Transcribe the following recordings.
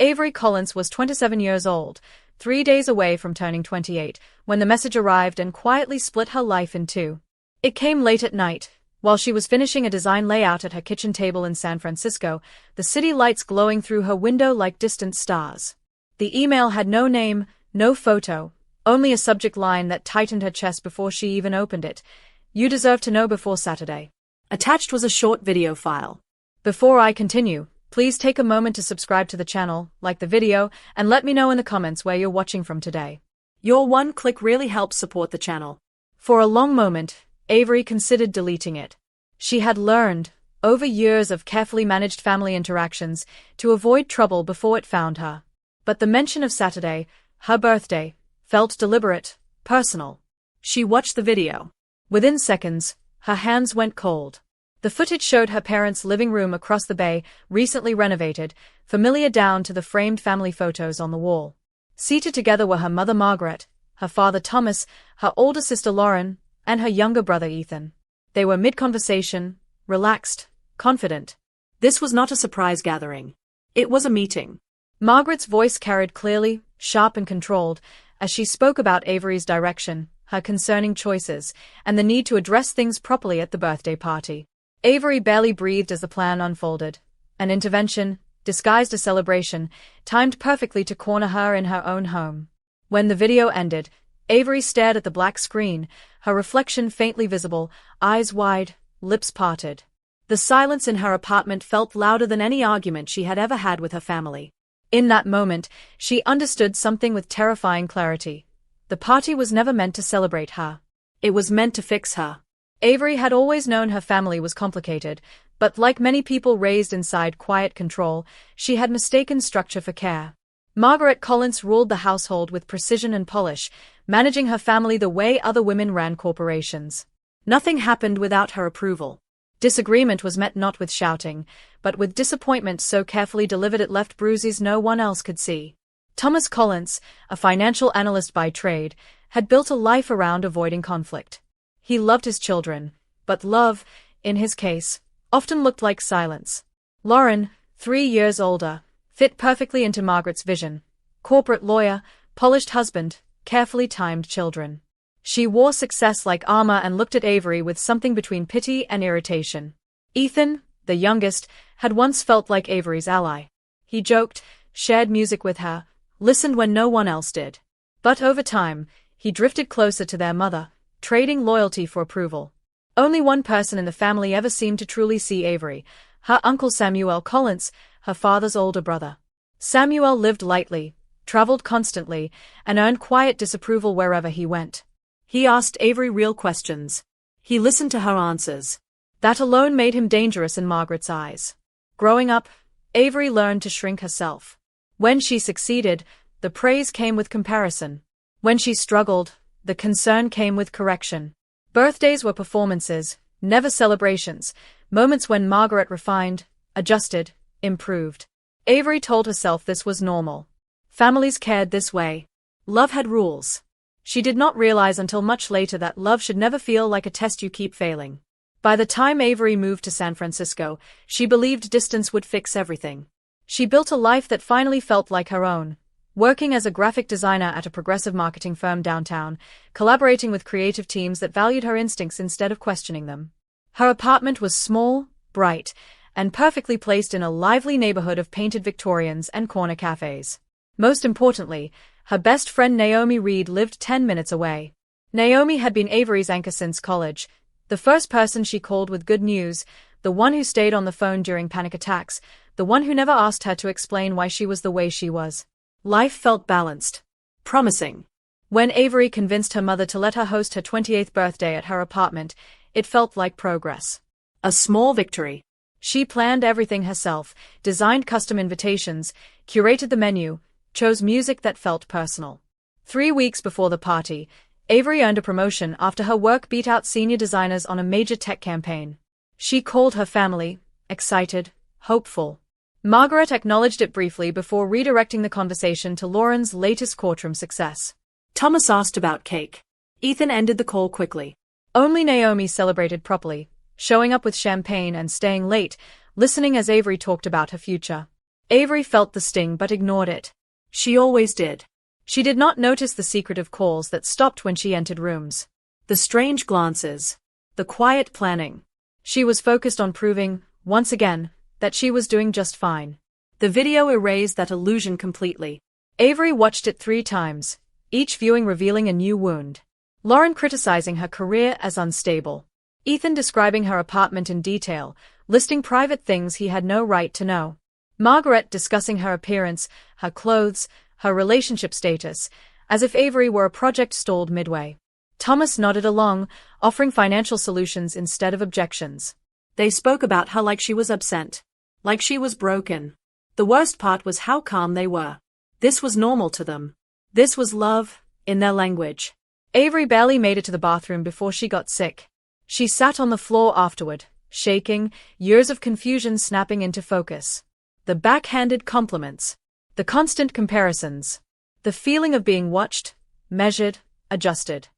Avery Collins was 27 years old, 3 days away from turning 28, when the message arrived and quietly split her life in two. It came late at night, while she was finishing a design layout at her kitchen table in San Francisco, the city lights glowing through her window like distant stars. The email had no name, no photo, only a subject line that tightened her chest before she even opened it. You deserve to know before Saturday. Attached was a short video file. Before I continue, please take a moment to subscribe to the channel, like the video, and let me know in the comments where you're watching from today. Your one click really helps support the channel. For a long moment, Avery considered deleting it. She had learned, over years of carefully managed family interactions, to avoid trouble before it found her. But the mention of Saturday, her birthday, felt deliberate, personal. She watched the video. Within seconds, her hands went cold. The footage showed her parents' living room across the bay, recently renovated, familiar down to the framed family photos on the wall. Seated together were her mother Margaret, her father Thomas, her older sister Lauren, and her younger brother Ethan. They were mid-conversation, relaxed, confident. This was not a surprise gathering. It was a meeting. Margaret's voice carried clearly, sharp and controlled, as she spoke about Avery's direction, her concerning choices, and the need to address things properly at the birthday party. Avery barely breathed as the plan unfolded. An intervention, disguised as celebration, timed perfectly to corner her in her own home. When the video ended, Avery stared at the black screen, her reflection faintly visible, eyes wide, lips parted. The silence in her apartment felt louder than any argument she had ever had with her family. In that moment, she understood something with terrifying clarity. The party was never meant to celebrate her. It was meant to fix her. Avery had always known her family was complicated, but like many people raised inside quiet control, she had mistaken structure for care. Margaret Collins ruled the household with precision and polish, managing her family the way other women ran corporations. Nothing happened without her approval. Disagreement was met not with shouting, but with disappointment so carefully delivered it left bruises no one else could see. Thomas Collins, a financial analyst by trade, had built a life around avoiding conflict. He loved his children, but love, in his case, often looked like silence. Lauren, 3 years older, fit perfectly into Margaret's vision. Corporate lawyer, polished husband, carefully timed children. She wore success like armor and looked at Avery with something between pity and irritation. Ethan, the youngest, had once felt like Avery's ally. He joked, shared music with her, listened when no one else did. But over time, he drifted closer to their mother, trading loyalty for approval. Only one person in the family ever seemed to truly see Avery, her uncle Samuel Collins, her father's older brother. Samuel lived lightly, traveled constantly, and earned quiet disapproval wherever he went. He asked Avery real questions. He listened to her answers. That alone made him dangerous in Margaret's eyes. Growing up, Avery learned to shrink herself. When she succeeded, the praise came with comparison. When she struggled, the concern came with correction. Birthdays were performances, never celebrations, moments when Margaret refined, adjusted, improved. Avery told herself this was normal. Families cared this way. Love had rules. She did not realize until much later that love should never feel like a test you keep failing. By the time Avery moved to San Francisco, she believed distance would fix everything. She built a life that finally felt like her own. Working as a graphic designer at a progressive marketing firm downtown, collaborating with creative teams that valued her instincts instead of questioning them. Her apartment was small, bright, and perfectly placed in a lively neighborhood of painted Victorians and corner cafes. Most importantly, her best friend Naomi Reed lived 10 minutes away. Naomi had been Avery's anchor since college, the first person she called with good news, the one who stayed on the phone during panic attacks, the one who never asked her to explain why she was the way she was. Life felt balanced. Promising. When Avery convinced her mother to let her host her 28th birthday at her apartment, it felt like progress. A small victory. She planned everything herself, designed custom invitations, curated the menu, chose music that felt personal. 3 weeks before the party, Avery earned a promotion after her work beat out senior designers on a major tech campaign. She called her family, excited, hopeful. Margaret acknowledged it briefly before redirecting the conversation to Lauren's latest courtroom success. Thomas asked about cake. Ethan ended the call quickly. Only Naomi celebrated properly, showing up with champagne and staying late, listening as Avery talked about her future. Avery felt the sting but ignored it. She always did. She did not notice the secretive calls that stopped when she entered rooms. The strange glances. The quiet planning. She was focused on proving, once again, that she was doing just fine. The video erased that illusion completely. Avery watched it 3 times, each viewing revealing a new wound. Lauren criticizing her career as unstable. Ethan describing her apartment in detail, listing private things he had no right to know. Margaret discussing her appearance, her clothes, her relationship status, as if Avery were a project stalled midway. Thomas nodded along, offering financial solutions instead of objections. They spoke about her like she was absent. Like she was broken. The worst part was how calm they were. This was normal to them. This was love, in their language. Avery barely made it to the bathroom before she got sick. She sat on the floor afterward, shaking, years of confusion snapping into focus. The backhanded compliments. The constant comparisons. The feeling of being watched, measured, adjusted.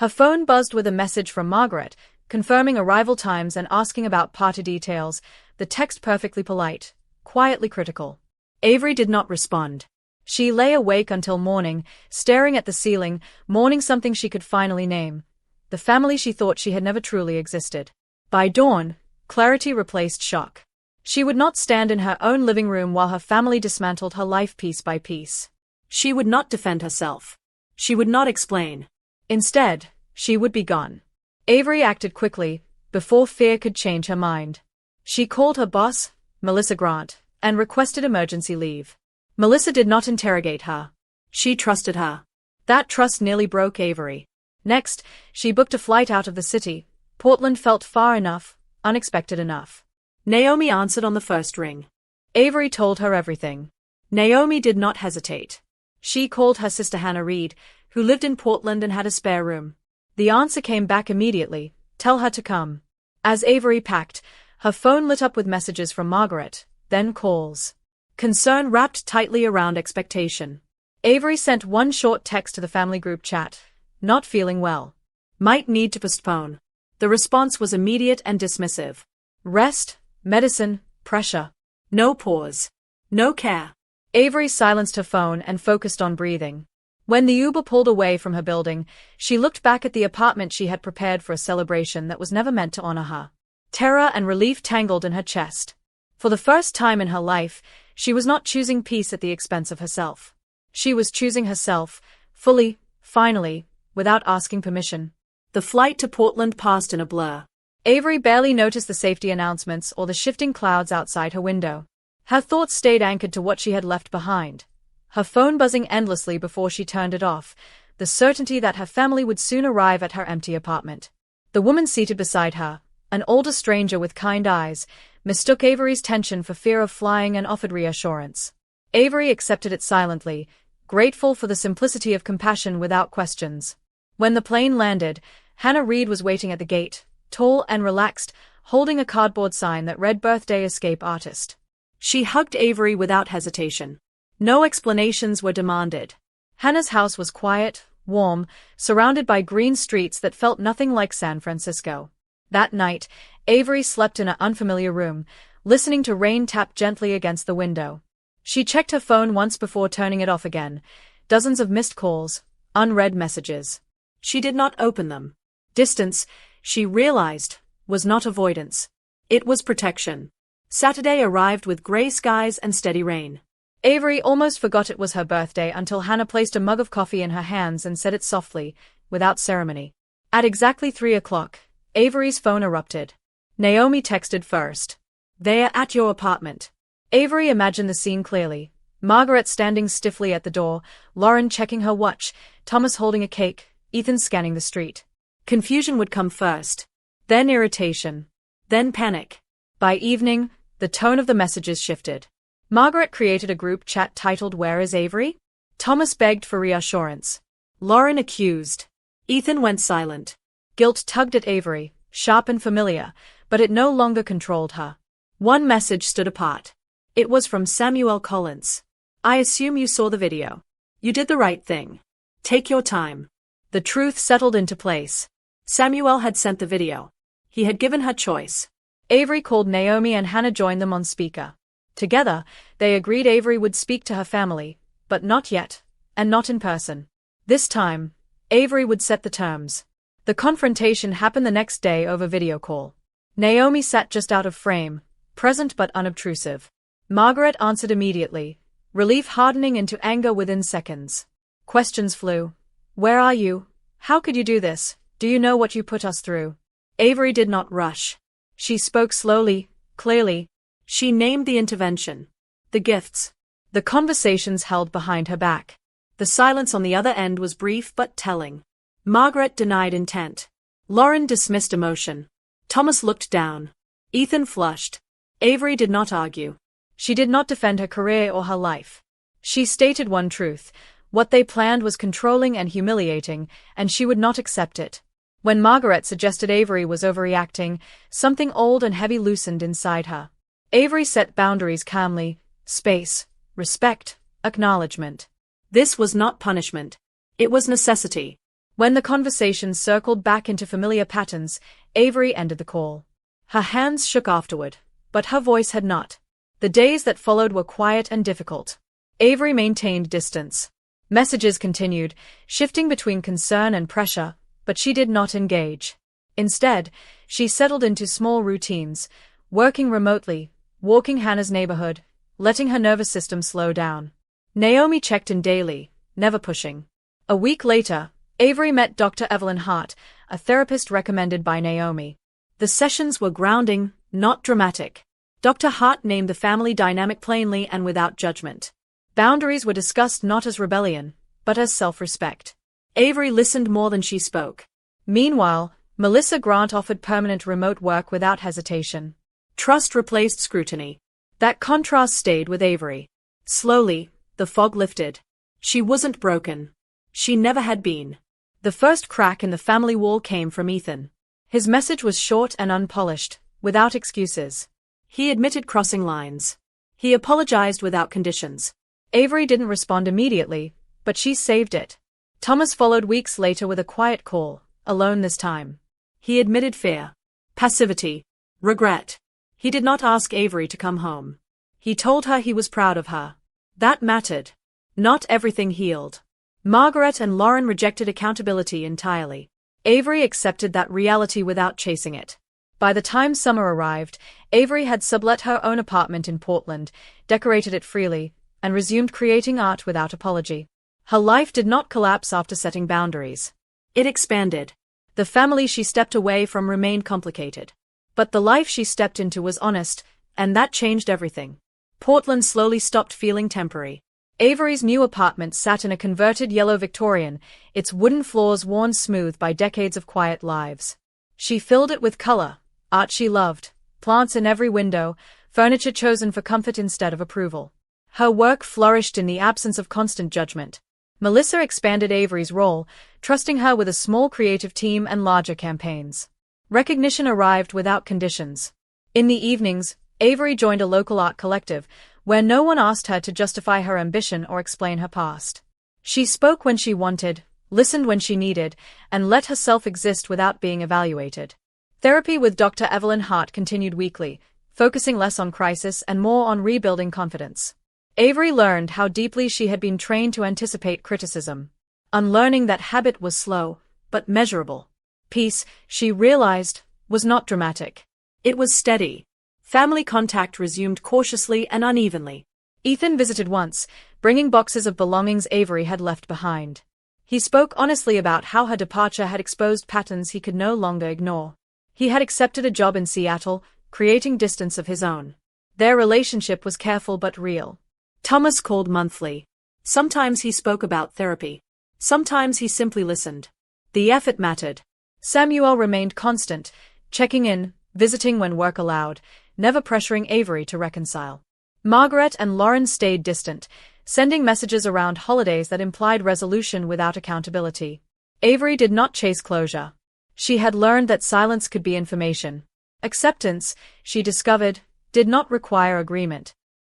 Her phone buzzed with a message from Margaret, confirming arrival times and asking about party details, the text perfectly polite, quietly critical. Avery did not respond. She lay awake until morning, staring at the ceiling, mourning something she could finally name. The family she thought she had never truly existed. By dawn, clarity replaced shock. She would not stand in her own living room while her family dismantled her life piece by piece. She would not defend herself. She would not explain. Instead, she would be gone. Avery acted quickly, before fear could change her mind. She called her boss, Melissa Grant, and requested emergency leave. Melissa did not interrogate her. She trusted her. That trust nearly broke Avery. Next, she booked a flight out of the city. Portland felt far enough, unexpected enough. Naomi answered on the first ring. Avery told her everything. Naomi did not hesitate. She called her sister Hannah Reed, who lived in Portland and had a spare room. The answer came back immediately, tell her to come. As Avery packed, her phone lit up with messages from Margaret, then calls. Concern wrapped tightly around expectation. Avery sent one short text to the family group chat. Not feeling well. Might need to postpone. The response was immediate and dismissive. Rest, medicine, pressure. No pause. No care. Avery silenced her phone and focused on breathing. When the Uber pulled away from her building, she looked back at the apartment she had prepared for a celebration that was never meant to honor her. Terror and relief tangled in her chest. For the first time in her life, she was not choosing peace at the expense of herself. She was choosing herself, fully, finally, without asking permission. The flight to Portland passed in a blur. Avery barely noticed the safety announcements or the shifting clouds outside her window. Her thoughts stayed anchored to what she had left behind. Her phone buzzing endlessly before she turned it off, the certainty that her family would soon arrive at her empty apartment. The woman seated beside her, an older stranger with kind eyes, mistook Avery's tension for fear of flying and offered reassurance. Avery accepted it silently, grateful for the simplicity of compassion without questions. When the plane landed, Hannah Reed was waiting at the gate, tall and relaxed, holding a cardboard sign that read Birthday Escape Artist. She hugged Avery without hesitation. No explanations were demanded. Hannah's house was quiet, warm, surrounded by green streets that felt nothing like San Francisco. That night, Avery slept in an unfamiliar room, listening to rain tap gently against the window. She checked her phone once before turning it off again. Dozens of missed calls, unread messages. She did not open them. Distance, she realized, was not avoidance. It was protection. Saturday arrived with gray skies and steady rain. Avery almost forgot it was her birthday until Hannah placed a mug of coffee in her hands and said it softly, without ceremony. At exactly 3 o'clock, Avery's phone erupted. Naomi texted first. "They're at your apartment." Avery imagined the scene clearly. Margaret standing stiffly at the door, Lauren checking her watch, Thomas holding a cake, Ethan scanning the street. Confusion would come first. Then irritation. Then panic. By evening, the tone of the messages shifted. Margaret created a group chat titled "Where is Avery?" Thomas begged for reassurance. Lauren accused. Ethan went silent. Guilt tugged at Avery, sharp and familiar, but it no longer controlled her. One message stood apart. It was from Samuel Collins. "I assume you saw the video. You did the right thing. Take your time." The truth settled into place. Samuel had sent the video. He had given her choice. Avery called Naomi and Hannah joined them on speaker. Together, they agreed Avery would speak to her family, but not yet, and not in person. This time, Avery would set the terms. The confrontation happened the next day over video call. Naomi sat just out of frame, present but unobtrusive. Margaret answered immediately, relief hardening into anger within seconds. Questions flew. Where are you? How could you do this? Do you know what you put us through? Avery did not rush. She spoke slowly, clearly. She named the intervention. The gifts. The conversations held behind her back. The silence on the other end was brief but telling. Margaret denied intent. Lauren dismissed emotion. Thomas looked down. Ethan flushed. Avery did not argue. She did not defend her career or her life. She stated one truth. What they planned was controlling and humiliating, and she would not accept it. When Margaret suggested Avery was overreacting, something old and heavy loosened inside her. Avery set boundaries calmly: space, respect, acknowledgement. This was not punishment. It was necessity. When the conversation circled back into familiar patterns, Avery ended the call. Her hands shook afterward, but her voice had not. The days that followed were quiet and difficult. Avery maintained distance. Messages continued, shifting between concern and pressure, but she did not engage. Instead, she settled into small routines, working remotely, walking Hannah's neighborhood, letting her nervous system slow down. Naomi checked in daily, never pushing. A week later, Avery met Dr. Evelyn Hart, a therapist recommended by Naomi. The sessions were grounding, not dramatic. Dr. Hart named the family dynamic plainly and without judgment. Boundaries were discussed not as rebellion, but as self-respect. Avery listened more than she spoke. Meanwhile, Melissa Grant offered permanent remote work without hesitation. Trust replaced scrutiny. That contrast stayed with Avery. Slowly, the fog lifted. She wasn't broken. She never had been. The first crack in the family wall came from Ethan. His message was short and unpolished, without excuses. He admitted crossing lines. He apologized without conditions. Avery didn't respond immediately, but she saved it. Thomas followed weeks later with a quiet call, alone this time. He admitted fear, passivity, regret. He did not ask Avery to come home. He told her he was proud of her. That mattered. Not everything healed. Margaret and Lauren rejected accountability entirely. Avery accepted that reality without chasing it. By the time summer arrived, Avery had sublet her own apartment in Portland, decorated it freely, and resumed creating art without apology. Her life did not collapse after setting boundaries. It expanded. The family she stepped away from remained complicated. But the life she stepped into was honest, and that changed everything. Portland slowly stopped feeling temporary. Avery's new apartment sat in a converted yellow Victorian, its wooden floors worn smooth by decades of quiet lives. She filled it with color, art she loved, plants in every window, furniture chosen for comfort instead of approval. Her work flourished in the absence of constant judgment. Melissa expanded Avery's role, trusting her with a small creative team and larger campaigns. Recognition arrived without conditions. In the evenings, Avery joined a local art collective, where no one asked her to justify her ambition or explain her past. She spoke when she wanted, listened when she needed, and let herself exist without being evaluated. Therapy with Dr. Evelyn Hart continued weekly, focusing less on crisis and more on rebuilding confidence. Avery learned how deeply she had been trained to anticipate criticism. Unlearning that habit was slow, but measurable. Peace, she realized, was not dramatic. It was steady. Family contact resumed cautiously and unevenly. Ethan visited once, bringing boxes of belongings Avery had left behind. He spoke honestly about how her departure had exposed patterns he could no longer ignore. He had accepted a job in Seattle, creating distance of his own. Their relationship was careful but real. Thomas called monthly. Sometimes he spoke about therapy. Sometimes he simply listened. The effort mattered. Samuel remained constant, checking in, visiting when work allowed, never pressuring Avery to reconcile. Margaret and Lauren stayed distant, sending messages around holidays that implied resolution without accountability. Avery did not chase closure. She had learned that silence could be information. Acceptance, she discovered, did not require agreement.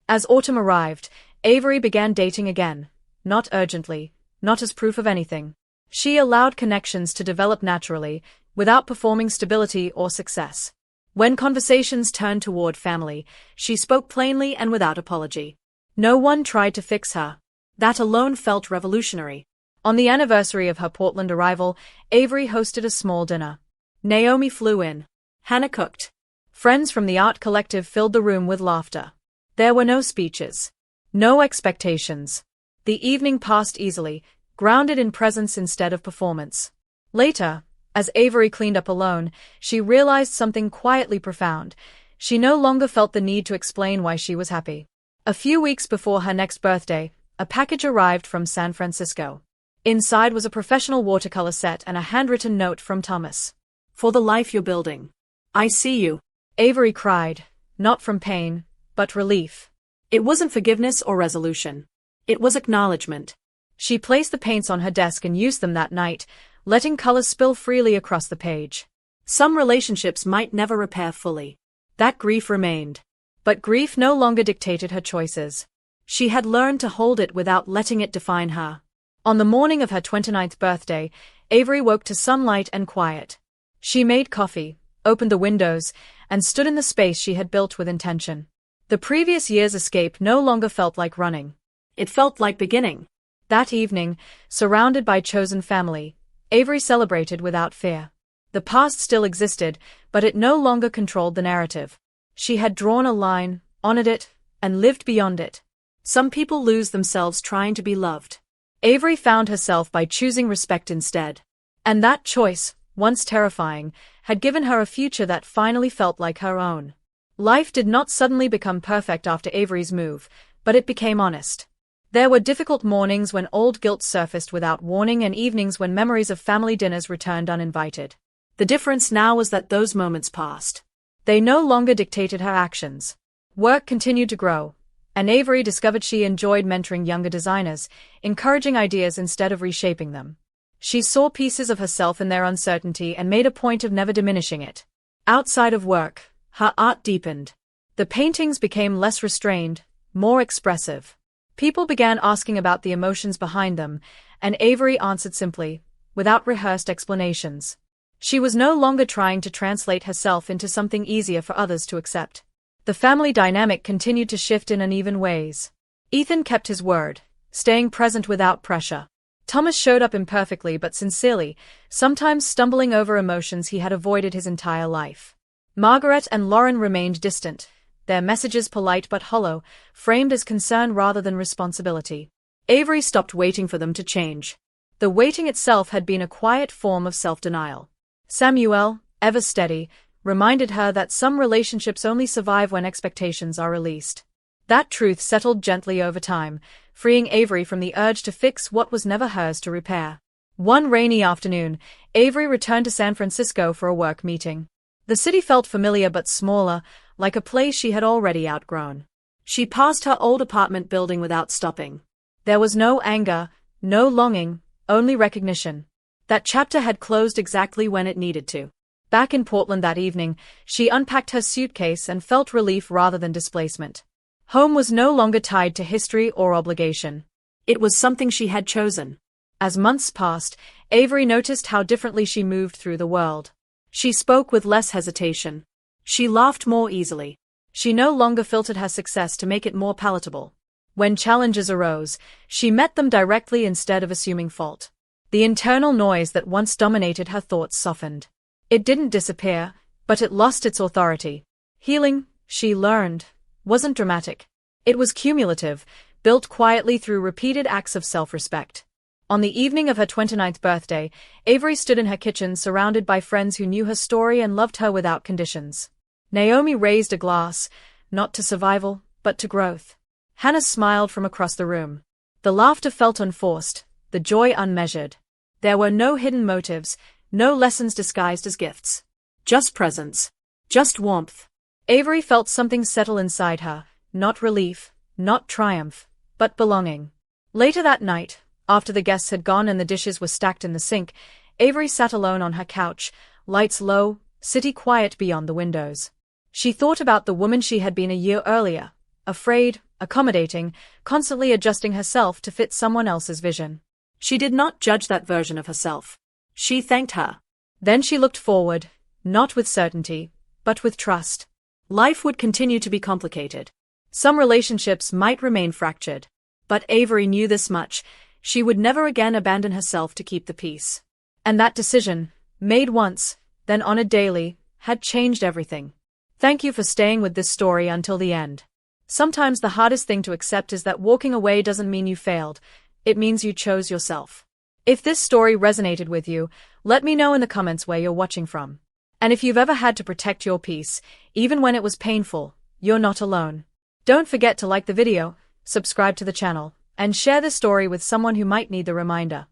As autumn arrived, Avery began dating again, not urgently, not as proof of anything. She allowed connections to develop naturally, without performing stability or success. When conversations turned toward family, she spoke plainly and without apology. No one tried to fix her. That alone felt revolutionary. On the anniversary of her Portland arrival, Avery hosted a small dinner. Naomi flew in. Hannah cooked. Friends from the art collective filled the room with laughter. There were no speeches. No expectations. The evening passed easily, grounded in presence instead of performance. Later, as Avery cleaned up alone, she realized something quietly profound. She no longer felt the need to explain why she was happy. A few weeks before her next birthday, a package arrived from San Francisco. Inside was a professional watercolor set and a handwritten note from Thomas. "For the life you're building. I see you," Avery cried, not from pain, but relief. It wasn't forgiveness or resolution. It was acknowledgement. She placed the paints on her desk and used them that night, letting color spill freely across the page. Some relationships might never repair fully. That grief remained. But grief no longer dictated her choices. She had learned to hold it without letting it define her. On the morning of her 29th birthday, Avery woke to sunlight and quiet. She made coffee, opened the windows, and stood in the space she had built with intention. The previous year's escape no longer felt like running. It felt like beginning. That evening, surrounded by chosen family, Avery celebrated without fear. The past still existed, but it no longer controlled the narrative. She had drawn a line, honored it, and lived beyond it. Some people lose themselves trying to be loved. Avery found herself by choosing respect instead. And that choice, once terrifying, had given her a future that finally felt like her own. Life did not suddenly become perfect after Avery's move, but it became honest. There were difficult mornings when old guilt surfaced without warning and evenings when memories of family dinners returned uninvited. The difference now was that those moments passed. They no longer dictated her actions. Work continued to grow, and Avery discovered she enjoyed mentoring younger designers, encouraging ideas instead of reshaping them. She saw pieces of herself in their uncertainty and made a point of never diminishing it. Outside of work, her art deepened. The paintings became less restrained, more expressive. People began asking about the emotions behind them, and Avery answered simply, without rehearsed explanations. She was no longer trying to translate herself into something easier for others to accept. The family dynamic continued to shift in uneven ways. Ethan kept his word, staying present without pressure. Thomas showed up imperfectly but sincerely, sometimes stumbling over emotions he had avoided his entire life. Margaret and Lauren remained distant, their messages polite but hollow, framed as concern rather than responsibility. Avery stopped waiting for them to change. The waiting itself had been a quiet form of self-denial. Samuel, ever steady, reminded her that some relationships only survive when expectations are released. That truth settled gently over time, freeing Avery from the urge to fix what was never hers to repair. One rainy afternoon, Avery returned to San Francisco for a work meeting. The city felt familiar but smaller, like a place she had already outgrown. She passed her old apartment building without stopping. There was no anger, no longing, only recognition. That chapter had closed exactly when it needed to. Back in Portland that evening, she unpacked her suitcase and felt relief rather than displacement. Home was no longer tied to history or obligation. It was something she had chosen. As months passed, Avery noticed how differently she moved through the world. She spoke with less hesitation. She laughed more easily. She no longer filtered her success to make it more palatable. When challenges arose, she met them directly instead of assuming fault. The internal noise that once dominated her thoughts softened. It didn't disappear, but it lost its authority. Healing, she learned, wasn't dramatic. It was cumulative, built quietly through repeated acts of self-respect. On the evening of her 29th birthday, Avery stood in her kitchen surrounded by friends who knew her story and loved her without conditions. Naomi raised a glass, not to survival, but to growth. Hannah smiled from across the room. The laughter felt unforced, the joy unmeasured. There were no hidden motives, no lessons disguised as gifts. Just presence. Just warmth. Avery felt something settle inside her, not relief, not triumph, but belonging. Later that night, after the guests had gone and the dishes were stacked in the sink, Avery sat alone on her couch, lights low, city quiet beyond the windows. She thought about the woman she had been a year earlier, afraid, accommodating, constantly adjusting herself to fit someone else's vision. She did not judge that version of herself. She thanked her. Then she looked forward, not with certainty, but with trust, life would continue to be complicated. Some relationships might remain fractured. But Avery knew this much: she would never again abandon herself to keep the peace. And that decision, made once, then on a daily, had changed everything. Thank you for staying with this story until the end. Sometimes the hardest thing to accept is that walking away doesn't mean you failed, it means you chose yourself. If this story resonated with you, let me know in the comments where you're watching from. And if you've ever had to protect your peace, even when it was painful, you're not alone. Don't forget to like the video, subscribe to the channel, and share this story with someone who might need the reminder.